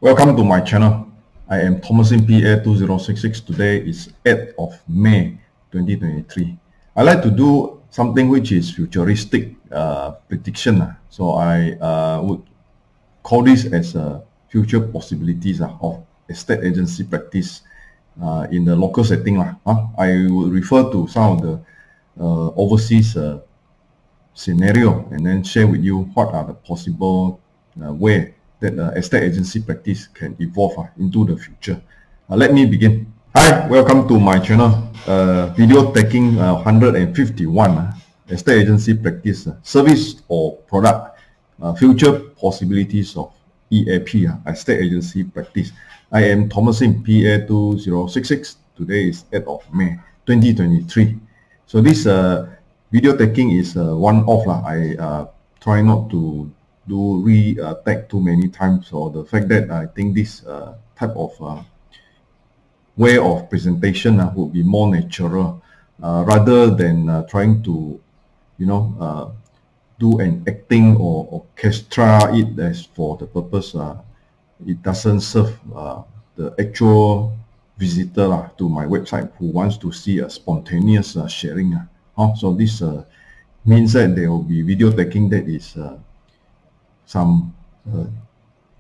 Welcome to my channel. I am Thomasin PA 2066. Today is 8th of May 2023. I like to do something which is futuristic prediction. So I would call this as future possibilities of estate agency practice in the local setting. I will refer to some of the overseas scenario and then share with you what are the possible way that estate agency practice can evolve into the future. Let me begin. Hi, welcome to my channel. Video taking 151 estate agency practice service or product future possibilities of EAP estate agency practice. I am Thomasin PA 2066. Today is 8th of May 2023. So this video taking is one-off. I try not to do re-tag too many times, or the fact that I think this type of way of presentation would be more natural rather than trying to, do an acting or orchestra it as for the purpose. It doesn't serve the actual visitor to my website who wants to see a spontaneous sharing. So this means that there will be video taking that is some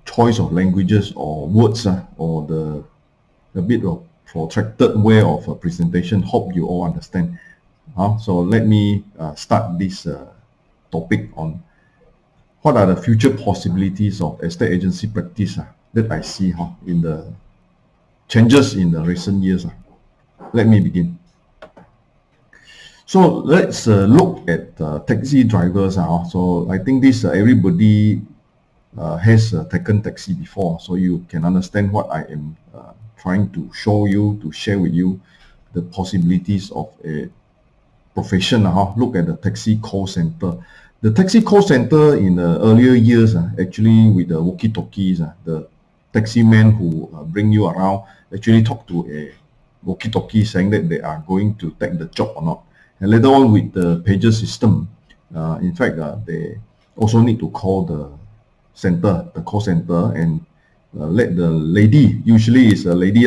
choice of languages or words or a bit of protracted way of presentation. Hope you all understand. So let me start this topic on what are the future possibilities of estate agency practice that I see in the changes in the recent years. Let me begin. So let's look at taxi drivers. So I think this everybody has taken taxi before, so you can understand what I am trying to show you, to share with you the possibilities of a profession. Look at the taxi call center. The taxi call center in the earlier years, actually with the walkie-talkies, the taxi men who bring you around actually talk to a walkie-talkie saying that they are going to take the job or not. And later on with the pager system, in fact, they also need to call the call center, and let the lady, usually is a lady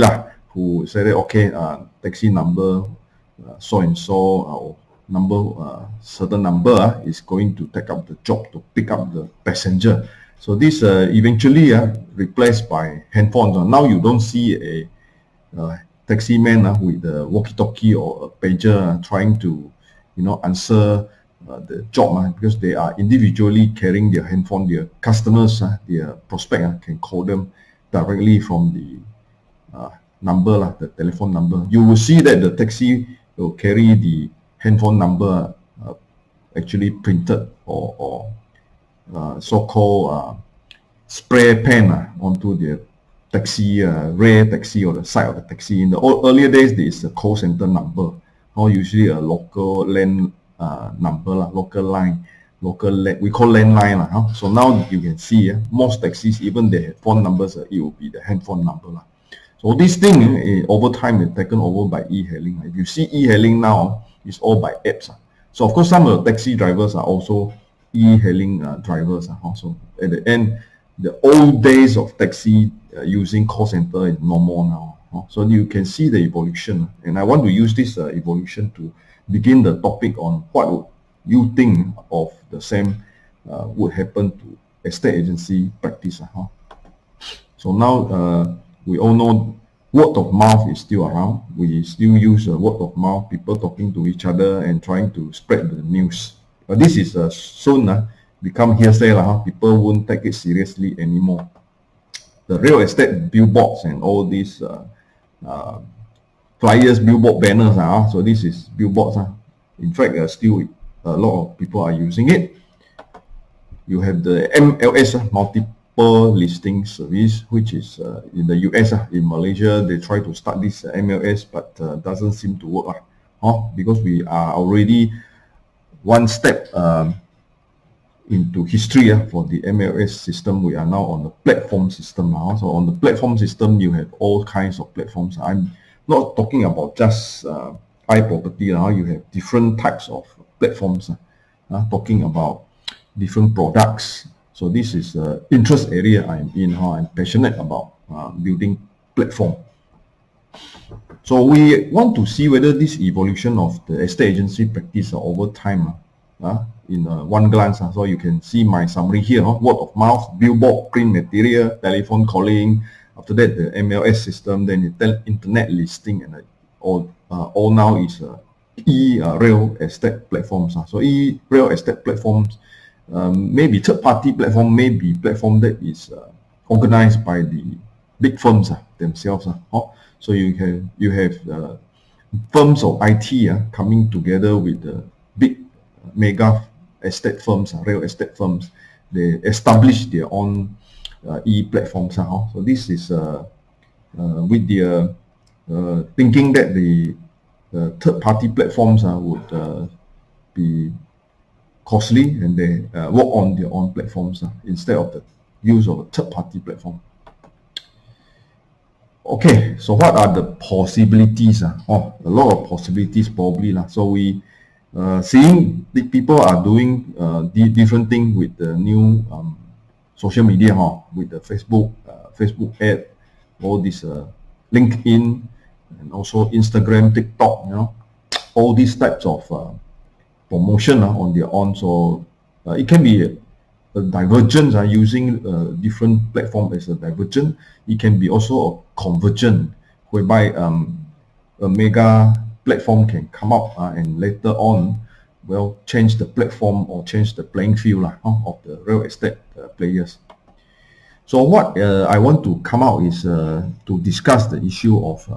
who say that, okay, taxi number so and so, or number certain number is going to take up the job to pick up the passenger. So this eventually replaced by handphones. Now you don't see a taxi man with the walkie-talkie or a pager trying to, answer the job, because they are individually carrying their handphone. Their customers, their prospect can call them directly from the number, the telephone number. You will see that the taxi will carry the handphone number actually printed or so-called spray pen onto the taxi, rear taxi, or the side of the taxi. In the earlier days, there is a call center number, or usually a local land number, local line, we call landline. So now you can see most taxis, even their phone numbers, it will be the handphone number. So this thing over time is taken over by e-hailing. If you see e-hailing now, it's all by apps. So of course some of the taxi drivers are also e-hailing drivers. So at the end, the old days of taxi using call center is no more now. So you can see the evolution, and I want to use this evolution to begin the topic on what would you think of the same would happen to estate agency practice. So now we all know word of mouth is still around. We still use word of mouth, people talking to each other and trying to spread the news. But this is soon become hearsay. People won't take it seriously anymore. The real estate billboards and all these flyers, billboard banners. So this is billboards. In fact, still a lot of people are using it. You have the MLS, multiple listing service, which is in the US. In Malaysia, they try to start this MLS, but doesn't seem to work because we are already one step into history for the MLS system. We are now on the platform system now. So on the platform system, you have all kinds of platforms. I'm not talking about just iProperty. You have different types of platforms talking about different products, So this is the interest area I'm in. I'm passionate about building platform. So we want to see whether this evolution of the estate agency practice over time in one glance. So you can see my summary here. Word of mouth, billboard, print material, telephone calling. After that, the MLS system, then the internet listing, and all now is real estate platforms. So real estate platforms, maybe third-party platform, maybe platform that is organized by the big firms themselves. So you have firms of IT coming together with the big mega estate firms, real estate firms. They establish their own platforms. So this is with the thinking that the third-party platforms would be costly, and they work on their own platforms instead of the use of a third-party platform. Okay, so what are the possibilities? A lot of possibilities probably. So we seeing the people are doing different things with the new social media, with the Facebook ad, all this LinkedIn, and also Instagram, TikTok, all these types of promotion on their own. So it can be a divergence using different platform as a divergent. It can be also a convergent, whereby a mega platform can come up and later on change the platform or change the playing field of the real estate players. So what I want to come out is to discuss the issue of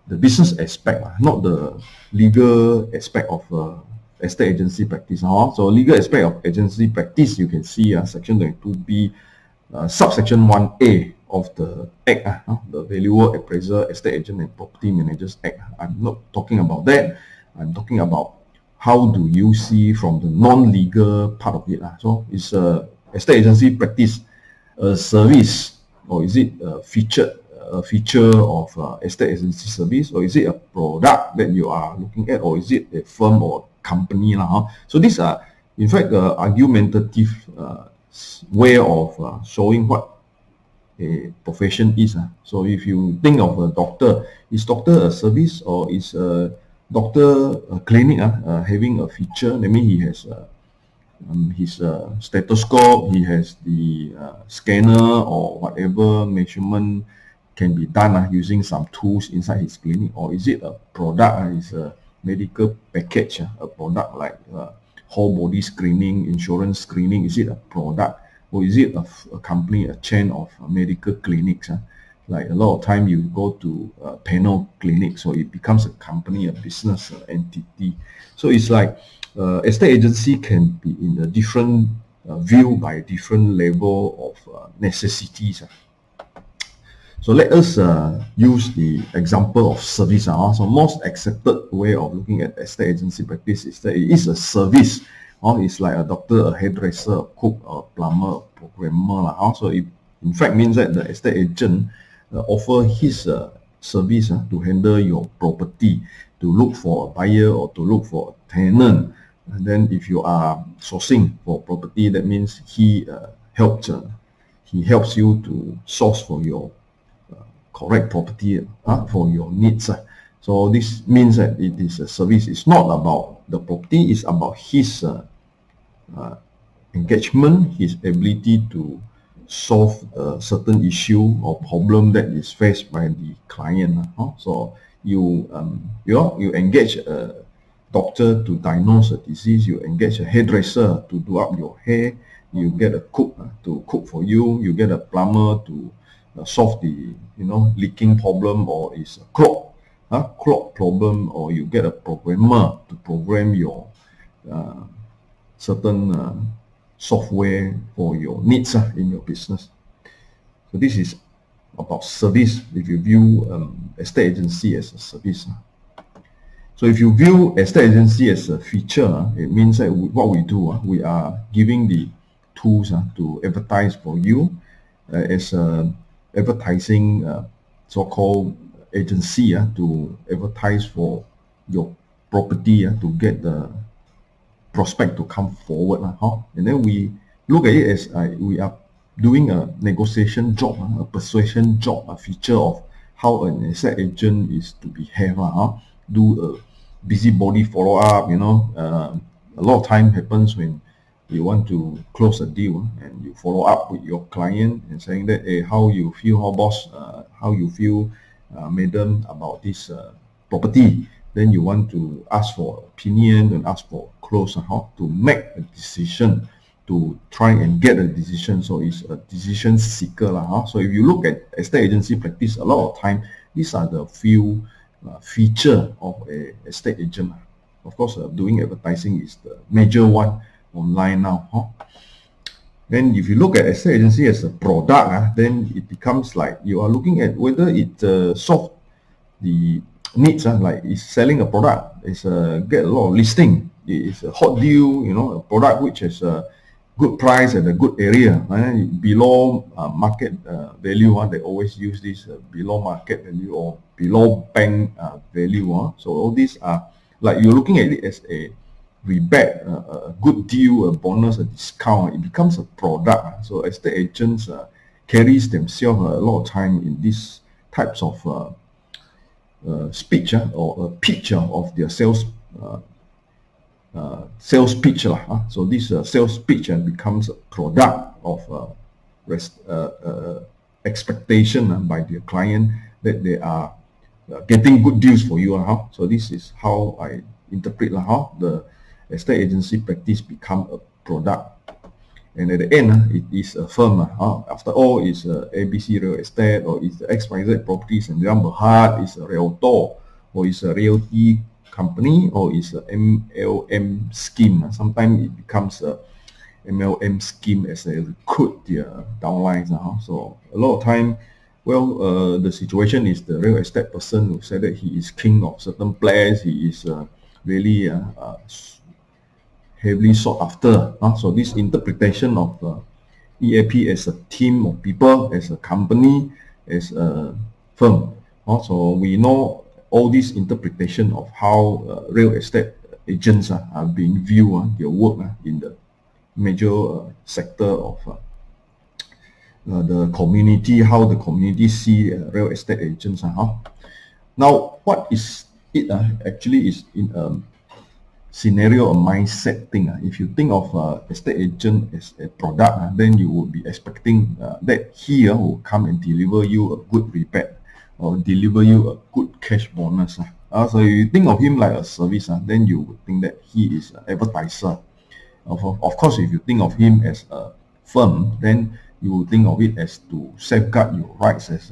the business aspect, not the legal aspect of estate agency practice. So legal aspect of agency practice, you can see section 22B, subsection 1A of the Act, the Valuer, Appraiser, Estate Agent and Property Managers Act. I'm not talking about that. I'm talking about how do you see from the non-legal part of it. So is estate agency practice a service, or is it a feature of estate agency service, or is it a product that you are looking at, or is it a firm or company? So these are in fact argumentative way of showing what a profession is. So if you think of a doctor, is doctor a service, or is a doctor a clinic having a feature? That means he has his stethoscope, he has the scanner or whatever measurement can be done using some tools inside his clinic. Or is it a product? Is a medical package, a product like whole body screening, insurance screening? Is it a product, or is it a company, a chain of medical clinics? Like a lot of time you go to panel clinics, so it becomes a company, a business entity. So it's like estate agency can be in a different view by different level of necessities. So let us use the example of service. So most accepted way of looking at estate agency practice is that it is a service. It's like a doctor, a hairdresser, a cook, a plumber, a programmer. So it in fact means that the estate agent offer his service to handle your property, to look for a buyer or to look for a tenant. And then if you are sourcing for property, that means he helps you to source for your correct property for your needs. So this means that it is a service. It's not about the property, it's about his engagement, his ability to solve a certain issue or problem that is faced by the client. So you engage a doctor to diagnose a disease, you engage a hairdresser to do up your hair, you get a cook to cook for you, you get a plumber to solve the leaking problem, or is a clog problem, or you get a programmer to program your certain software for your needs in your business. So this is about service, if you view estate agency as a service. So if you view estate agency as a feature, it means that what we do, we are giving the tools to advertise for you as a advertising so-called agency to advertise for your property to get the prospect to come forward, and then we look at it as we are doing a negotiation job, a persuasion job, a feature of how an estate agent is to behave, do a busybody follow-up, a lot of time happens when you want to close a deal and you follow up with your client and saying that, hey, how you feel, how boss, how you feel, madam, about this property. Then you want to ask for opinion and ask for close, how to make a decision, to try and get a decision. So it's a decision seeker, So if you look at estate agency practice, a lot of time these are the few feature of a estate agent. Of course, doing advertising is the major one online now. Then if you look at estate agency as a product, then it becomes like you are looking at whether it solves the needs, like it's selling a product, it's get a lot of listing, it's a hot deal, a product which is a good price at a good area, below market value. They always use this below market value or below bank value. So all these are like you're looking at it as a rebate, a good deal, a bonus, a discount. It becomes a product. So estate agents carries themselves a lot of time in these types of speech or a picture of their sales pitch. So this sales pitch becomes a product of expectation by their client that they are getting good deals for you. So this is how I interpret how the estate agency practice become a product. And at the end, it is a firm. After all, it's ABC Real Estate, or it's the XYZ Properties and Berhad, it's a realtor, or it's a realty company, or it's a MLM scheme. Sometimes it becomes a MLM scheme as they recruit their downlines. So a lot of time, well, the situation is the real estate person who said that he is king of certain place, he is really heavily sought after. So this interpretation of EAP as a team of people, as a company, as a firm. So we know all this interpretation of how real estate agents are being viewed, their work in the major sector of the community, how the community see real estate agents. Now, what is it actually is in scenario, a mindset thing. If you think of estate agent as a product, then you would be expecting that he will come and deliver you a good rebate or deliver you a good cash bonus. So if you think of him like a service, then you would think that he is an advertiser. Of course, if you think of him as a firm, then you will think of it as to safeguard your rights as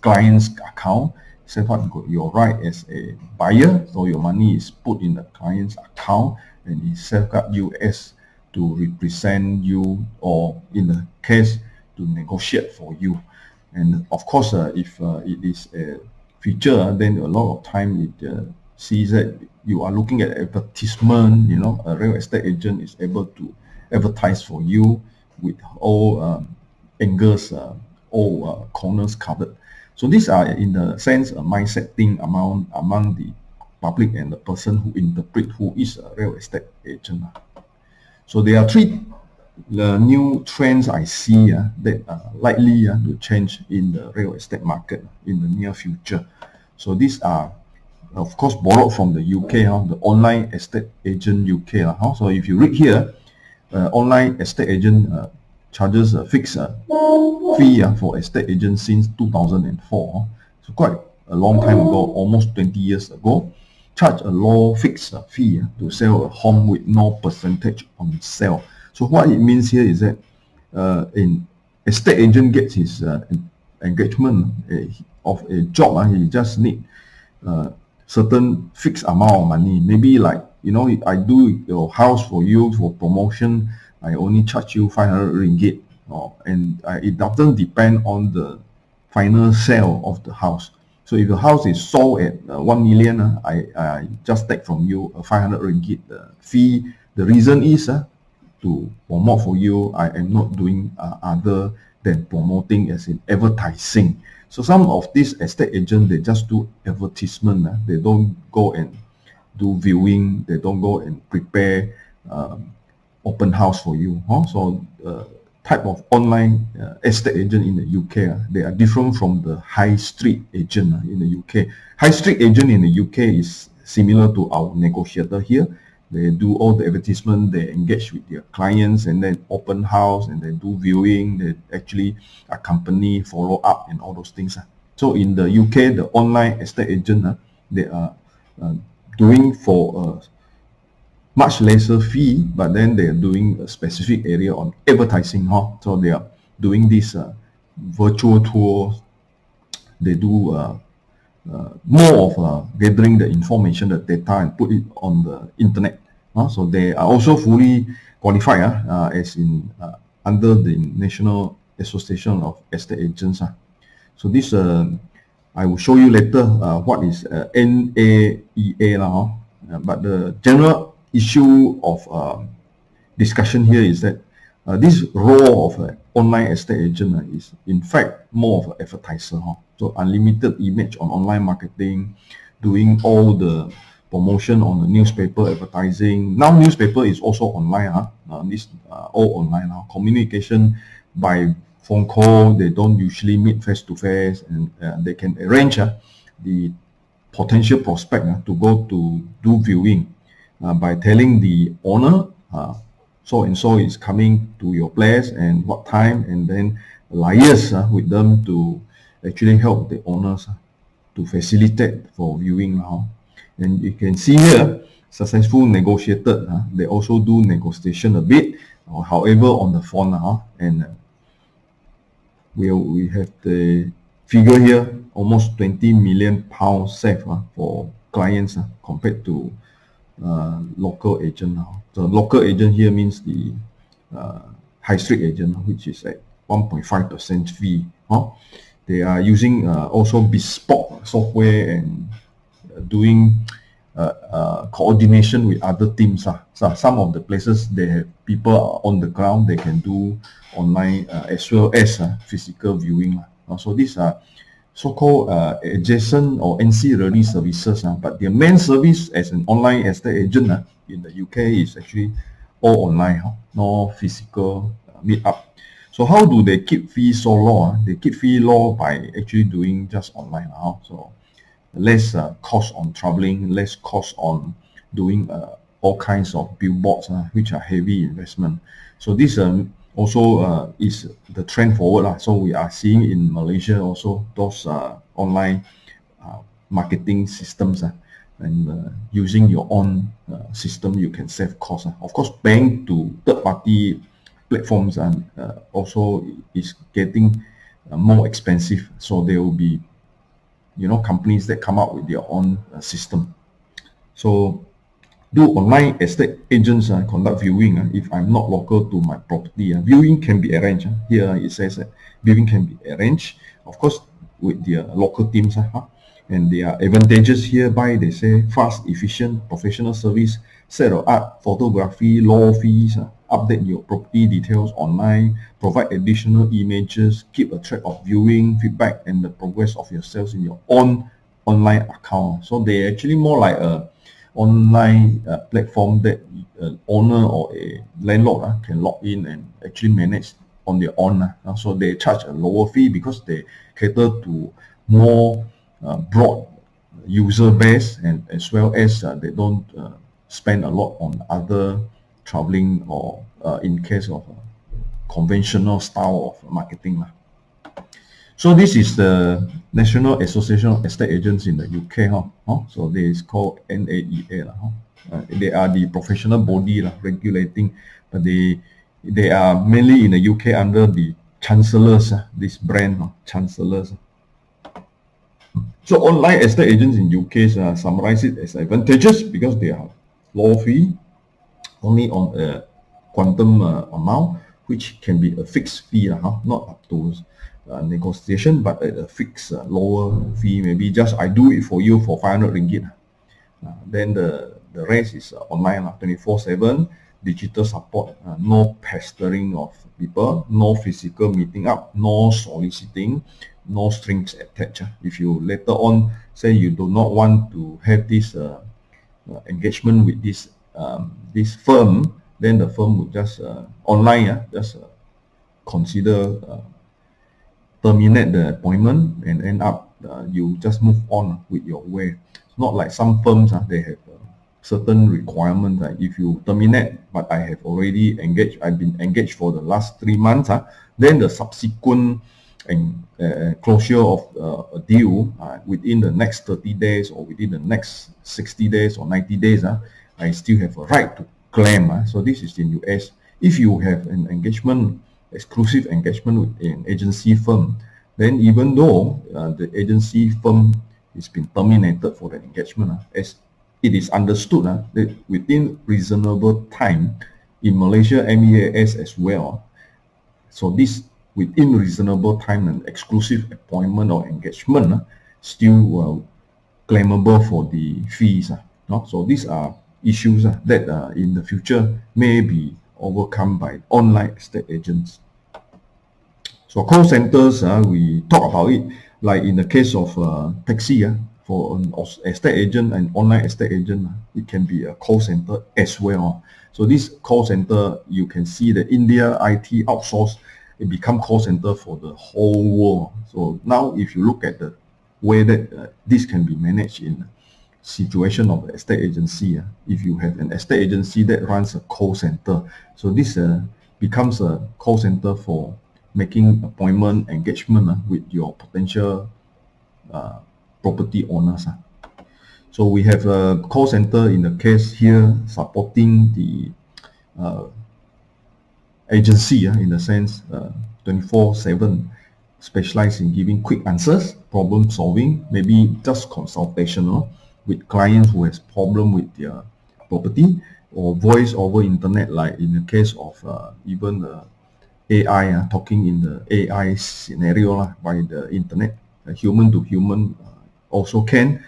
client's account, safeguard your right as a buyer, so your money is put in the client's account, and it safeguard you as to represent you, or in the case to negotiate for you. And of course, if it is a feature, then a lot of time it sees that you are looking at advertisement. A real estate agent is able to advertise for you with all angles, all corners covered. So these are, in the sense, a mindset thing among the public and the person who interpret who is a real estate agent. So there are three new trends I see that are likely to change in the real estate market in the near future. So these are, of course, borrowed from the UK, the online estate agent UK. So if you read here, online estate agent charges a fixed fee for estate agents since 2004. So quite a long time ago, almost 20 years ago, charge a low fixed fee to sell a home with no percentage on sale. So what it means here is that in estate agent gets his engagement of a job, he just need certain fixed amount of money. Maybe like, I do your house for you for promotion, I only charge you 500 ringgit, and it doesn't depend on the final sale of the house. So if the house is sold at 1 million, I just take from you a 500 ringgit fee. The reason is to promote for you. I am not doing other than promoting, as in advertising. So some of these estate agents, they just do advertisement. They don't go and do viewing. They don't go and prepare open house for you. So type of online estate agent in the UK, they are different from the high street agent in the UK. High street agent in the UK is similar to our negotiator here. They do all the advertisement, they engage with their clients, and then open house, and they do viewing, they actually accompany, follow up, and all those things. So in the UK, the online estate agent, they are doing for much lesser fee, but then they are doing a specific area on advertising. So they are doing this virtual tours. They do more of gathering the information, the data, and put it on the internet. So they are also fully qualified as in under the National Association of Estate Agents. So this I will show you later what is NAEA now. But the general issue of discussion here is that this role of an online estate agent is in fact more of an advertiser. So unlimited image on online marketing, doing all the promotion on the newspaper advertising. Now newspaper is also online. This all online now. Communication by phone call. They don't usually meet face to face, and they can arrange the potential prospect to go to do viewing by telling the owner so and so is coming to your place and what time, and then liaise with them to actually help the owners to facilitate for viewing now. And you can see here, successful negotiated. They also do negotiation a bit, however, on the phone. And we have the figure here, almost £20 million saved for clients compared to local agent now. The local agent here means the high street agent, which is at 1.5% fee. They are using also bespoke software and doing coordination with other teams. So some of the places they have people on the ground, they can do online as well as physical viewing. So these are so-called adjacent or ancillary services, but their main service as an online estate agent in the UK is actually all online, no physical meet-up. So how do they keep fees so low? They keep fee low by actually doing just online. So less cost on traveling, less cost on doing all kinds of billboards, which are heavy investment. So this also is the trend forward. So we are seeing in Malaysia also those online marketing systems, and using your own system, you can save costs. Of course, paying to third-party platforms and also is getting more expensive. So there will be, companies that come up with their own system. So do online estate agents conduct viewing if I'm not local to my property. Viewing can be arranged. Here it says that viewing can be arranged, of course, with their local teams. And there are advantages hereby. They say fast, efficient, professional service, set of art, photography, low fees, update your property details online, provide additional images, keep a track of viewing, feedback, and the progress of your sales in your own online account. So they actually more like a online platform that an owner or a landlord can log in and actually manage on their own. So they charge a lower fee because they cater to more broad user base, and as well as they don't spend a lot on other traveling or in case of conventional style of marketing. So this is the National Association of Estate Agents in the UK. So this is called NAEA. They are the professional body regulating, but they are mainly in the UK under the Chancellors, this brand, Chancellors. So online estate agents in UK summarize it as advantageous because they are low fee, only on a quantum amount, which can be a fixed fee, not up to negotiation, but at a fixed lower fee. Maybe just I do it for you for 500 ringgit. Then the rest is online, 24/7 digital support, no pestering of people, no physical meeting up, no soliciting, no strings attached. If you later on say you do not want to have this engagement with this firm, then the firm would just online just consider terminate the appointment and end up you just move on with your way. It's not like some firms they have certain requirements. If you terminate, but I have already engaged, I've been engaged for the last 3 months, then the subsequent and closure of a deal within the next 30 days or within the next 60 days or 90 days, I still have a right to claim. So this is in US. If you have an engagement, exclusive engagement with an agency firm, then even though the agency firm has been terminated for the engagement, as it is understood that within reasonable time in Malaysia MEAS as well. So this within reasonable time and exclusive appointment or engagement still claimable for the fees. So these are issues that in the future may be overcome by online estate agents. So call centers, we talk about it like in the case of taxi. For an estate agent and online estate agent, it can be a call center as well. So this call center, you can see the India IT outsource, it become call center for the whole world. So now if you look at the way that this can be managed in situation of the estate agency, if you have an estate agency that runs a call center, so this becomes a call center for making appointment engagement with your potential property owners. So we have a call center in the case here supporting the agency in the sense 24/7, specialized in giving quick answers, problem solving, maybe just consultational with clients who has problem with their property, or voice over internet, like in the case of even AI talking in the AI scenario by the internet, human to human. Also can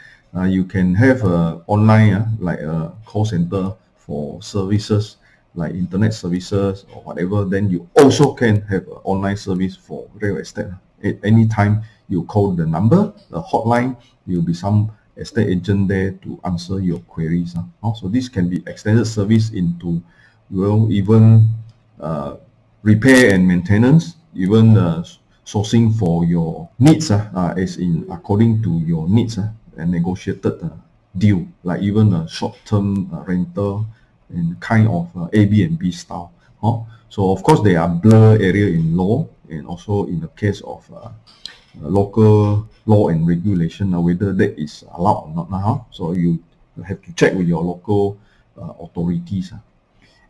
you can have online like a call center for services like internet services or whatever. Then you also can have an online service for real estate. At any time you call the number, the hotline, there will be some estate agent there to answer your queries. So this can be extended service into even repair and maintenance, even sourcing for your needs, as in according to your needs, and negotiated deal, like even a short-term rental and kind of Airbnb style. So of course there are blur area in law, and also in the case of local law and regulation, whether that is allowed or not now. So you have to check with your local authorities.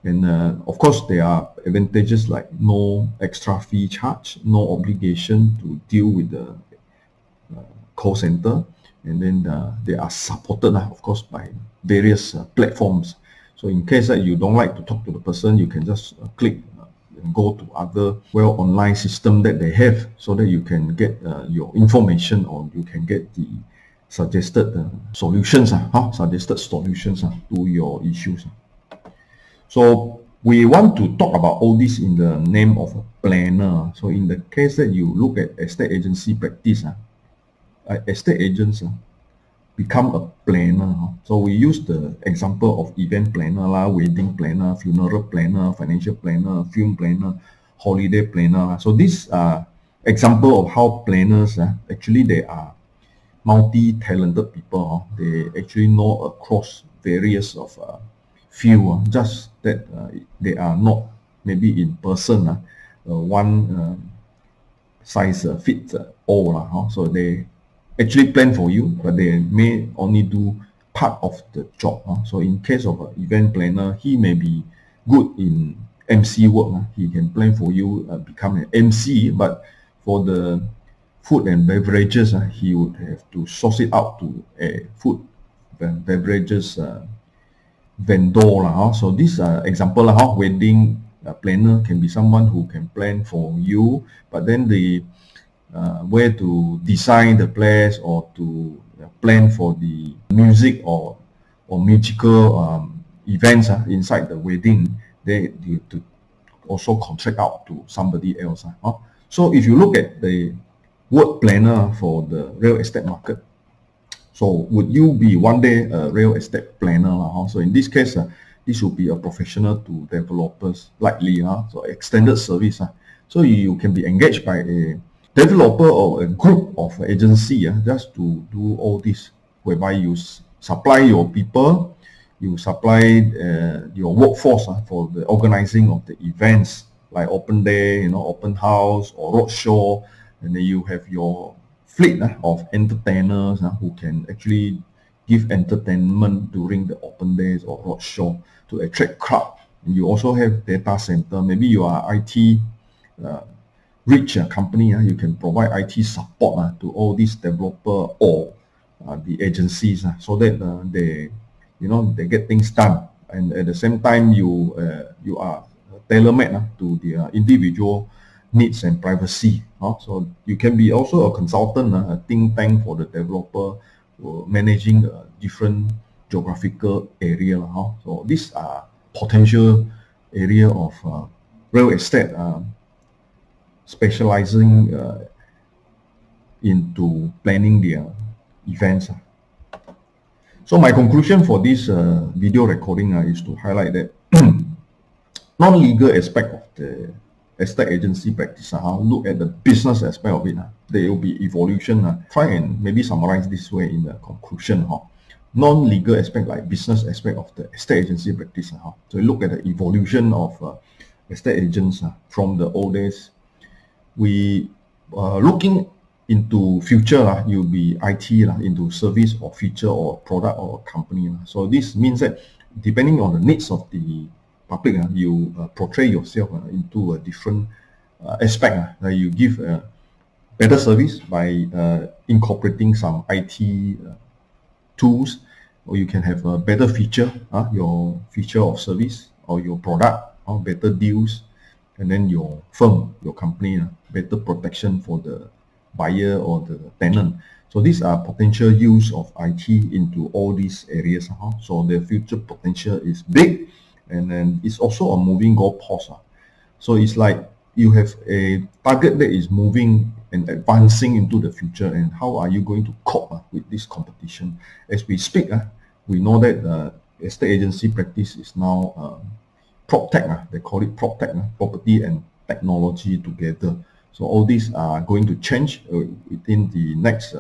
And of course, there are advantages like no extra fee charge, no obligation to deal with the call center, and then they are supported, of course, by various platforms. So in case that you don't like to talk to the person, you can just click and go to other online system that they have, so that you can get your information, or you can get the suggested solutions, to your issues. So we want to talk about all this in the name of a planner. So in the case that you look at estate agency practice, estate agents become a planner. So we use the example of event planner, wedding planner, funeral planner, financial planner, film planner, holiday planner. So these are example of how planners actually they are multi-talented people. They actually know across various of field, just that they are not maybe in person one size fits all. So they actually plan for you, but they may only do part of the job. So in case of an event planner, he may be good in MC work. He can plan for you, become an MC, but for the food and beverages, he would have to source it out to a food and beverages vendor. So this example, wedding planner can be someone who can plan for you, but then the where to design the place, or to plan for the music or musical events inside the wedding, they to also contract out to somebody else. So if you look at the word planner for the real estate market, so would you be one day a real estate planner? So in this case, this will be a professional to developers likely, so extended service. So you can be engaged by a developer or a group of agency just to do all this, whereby you supply your people, you supply your workforce for the organizing of the events like open day, open house or roadshow, and then you have your fleet of entertainers who can actually give entertainment during the open days or roadshow to attract crowd. And you also have data center. Maybe you are IT rich company, you can provide IT support to all these developer or the agencies so that they get things done, and at the same time you are tailor-made to the individual needs and privacy. So you can be also a consultant, a think tank for the developer, managing different geographical area. So these are potential area of real estate specializing into planning their events. So my conclusion for this video recording is to highlight that non-legal aspect of the estate agency practice, look at the business aspect of it. There will be evolution. Try and maybe summarize this way in the conclusion. Non-legal aspect like business aspect of the estate agency practice. So look at the evolution of estate agents from the old days. We looking into future, you'll be IT into service or feature or product or company. So this means that depending on the needs of the public, you portray yourself into a different aspect. You give better service by incorporating some IT tools, or you can have a better feature, your feature of service or your product, better deals, and then your firm, your company, better protection for the buyer or the tenant. So these are potential use of IT into all these areas. So the future potential is big, and then it's also a moving goalpost. So it's like you have a target that is moving and advancing into the future, and how are you going to cope with this competition? As we speak, we know that estate agency practice is now PropTech. They call it PropTech, property and technology together. So all these are going to change within the next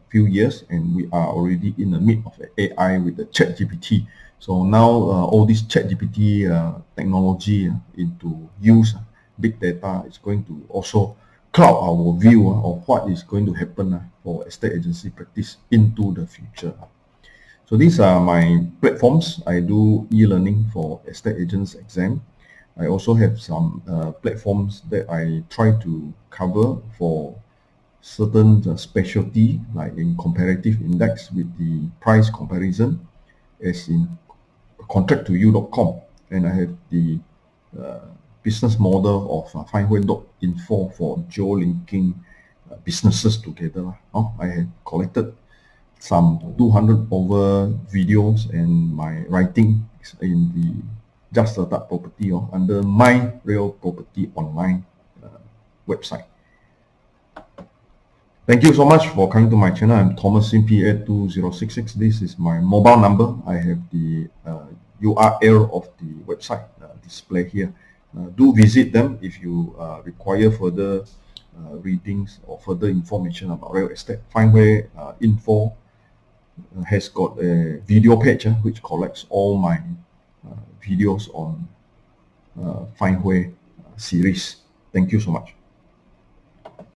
few years, and we are already in the midst of AI with the ChatGPT. So now all this ChatGPT technology into use, big data is going to also cloud our view of what is going to happen for estate agency practice into the future. So these are my platforms. I do e-learning for estate agents exam. I also have some platforms that I try to cover for certain specialty, like in comparative index with the price comparison, as in contracttoyou.com, and I have the business model of findhui.info for geo-linking businesses together. I have collected some 200 over videos and my writing in the Just Startup Property under My Real Property Online website. Thank you so much for coming to my channel. I'm Thomas CP2066. This is my mobile number. I have the URL of the website display here. Do visit them if you require further readings or further information about real estate. Findhui info has got a video page which collects all my videos on Findhui series. Thank you so much.